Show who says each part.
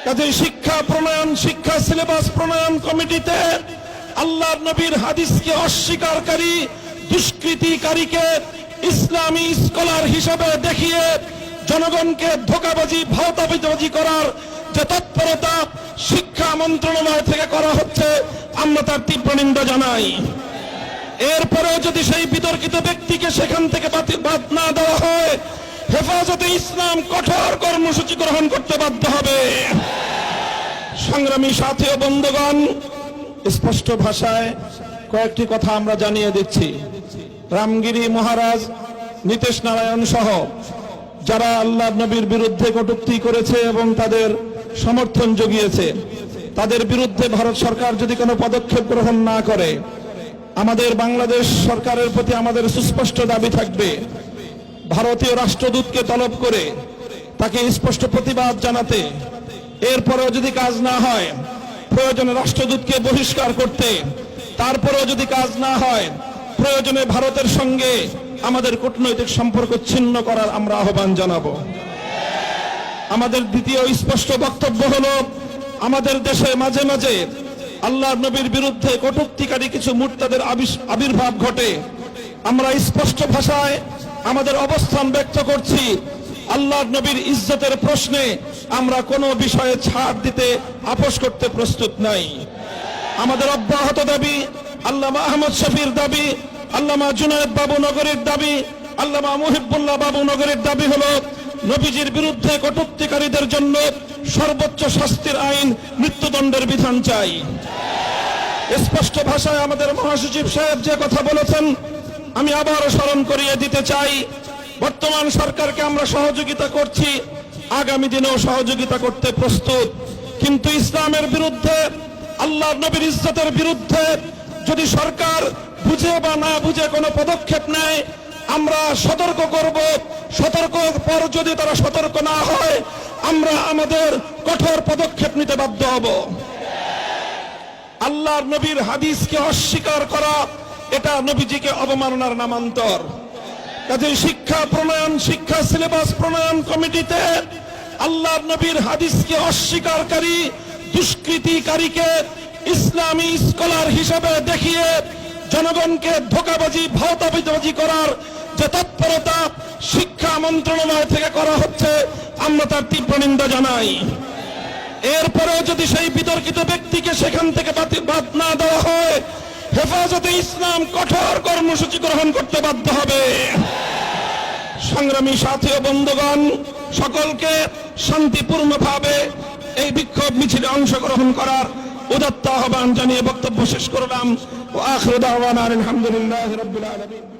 Speaker 1: কাজেই শিক্ষা প্রণয়ন, শিক্ষা সিলেবাস প্রণয়ন কমিটিতে আল্লাহর নবীর হাদিসকে অস্বীকারী দুষ্কৃতিকারীকে ইসলামী স্কলার হিসেবে দেখিয়ে জনগণকে ধোঁকাবাজি, ভাওতাবাজি করার যে তৎপরতা শিক্ষা মন্ত্রণালয় থেকে করা হচ্ছে, আমরা তার তীব্র নিন্দা জানাই। এরপরেও যদি সেই বিতর্কিত ব্যক্তিকে সেখান থেকে বাদ না দেওয়া হয়, হেফাজতে ইসলাম কঠোর কর্মসূচি গ্রহণ করতে বাধ্য হবে। সংগ্রামী সাথী ও বন্ধুগণ, স্পষ্ট ভাষায় কয়েকটি কথা আমরা জানিয়ে দিচ্ছি। রামগিরি মহারাজ, নীতিশ নারায়ণ সহ যারা আল্লাহর নবীর বিরুদ্ধে কটূক্তি করেছে এবং তাদের সমর্থন জুগিয়েছে, তাদের বিরুদ্ধে ভারত সরকার যদি কোনো পদক্ষেপ গ্রহণ না করে, আমাদের বাংলাদেশ সরকারের প্রতি আমাদের সুস্পষ্ট দাবি থাকবে ভারতীয় রাষ্ট্রদূতকে তলব করে তাকে স্পষ্ট প্রতিবাদ জানাতে, এরপরেও যদি কাজ না হয় প্রয়োজনে রাষ্ট্রদূতকে বহিষ্কার করতে, তারপরেও যদি কাজ না হয় প্রয়োজনে ভারতের সঙ্গে আমাদের কূটনৈতিক সম্পর্ক ছিন্ন করার আমরা আহ্বান জানাবো। আমাদের দ্বিতীয় স্পষ্ট বক্তব্য হলো, আমাদের দেশে মাঝে মাঝে আল্লাহর নবীর বিরুদ্ধে কটূক্তিকারী কিছু মুরতাদের আবির্ভাব ঘটে। আমরা স্পষ্ট ভাষায় আমাদের অবস্থান ব্যক্ত করছি, আল্লাহর নবীর ইজ্জতের প্রশ্নে আমরা কোনো বিষয়ে ছাড় দিতে আপোষ করতে প্রস্তুত নাই। আমাদের অব্যাহত দাবি, আল্লামা আহমদ শফির দাবি, আল্লামা জুনায়েদ বাবু নগরীর দাবি, আল্লামা মুহিবুল্লাহ বাবু নগরীর দাবি হলো নবীজির বিরুদ্ধে কটূক্তিকারীদের জন্য সর্বোচ্চ শাস্তির আইন, মৃত্যুদণ্ডের বিধান চাই। স্পষ্ট ভাষায় আমাদের মহাসচিব সাহেব যে কথা বলেছেন আমি আবার স্মরণ করিয়ে দিতে চাই। বর্তমান সরকারকে আমরা সহযোগিতা করছি, আগামী দিনেও সহযোগিতা করতে প্রস্তুত, কিন্তু ইসলামের বিরুদ্ধে, আল্লাহর নবীর ইজ্জতের বিরুদ্ধে যদি সরকার বুঝে বা না বুঝে কোনো পদক্ষেপ নেয়, আমরা সতর্ক করব। সতর্ক পর যদি তারা সতর্ক না হয়, আমরা আমাদের কঠোর পদক্ষেপ নিতে বাধ্য হব। আল্লাহর নবীর হাদিসকে অস্বীকার করা, এটা নবীজিকে অবমাননার নামান্তর। কাজেই শিক্ষা প্রণয়ন, শিক্ষা সিলেবাস প্রণয়ন কমিটিতে আল্লাহর নবীর হাদিসকে অস্বীকারী দুষ্কৃতিকারীকে ইসলামী স্কলার হিসেবে দেখিয়ে জনগণকে ধোঁকাবাজি, ভাওতাবাজি করার যে তৎপরতা শিক্ষা মন্ত্রণালয় থেকে করা হচ্ছে, আমরা তার তীব্র নিন্দা জানাই। এরপরেও যদি সেই বিতর্কিত ব্যক্তিকে সেখান থেকে বাদ না দেওয়া হয়, হেফাজতে ইসলাম কঠোর কর্মসূচি গ্রহণ করতে বাধ্য হবে। সংগ্রামী সাথী ও বন্ধুগণ, সকলকে শান্তিপূর্ণভাবে এই বিক্ষোভ মিছিলে অংশগ্রহণ করার উদাত্ত আহ্বান জানিয়ে বক্তব্য শেষ করলাম। ওয়া আখিরু দাওয়ানা আলহামদুলিল্লাহি রাব্বিল আলামিন।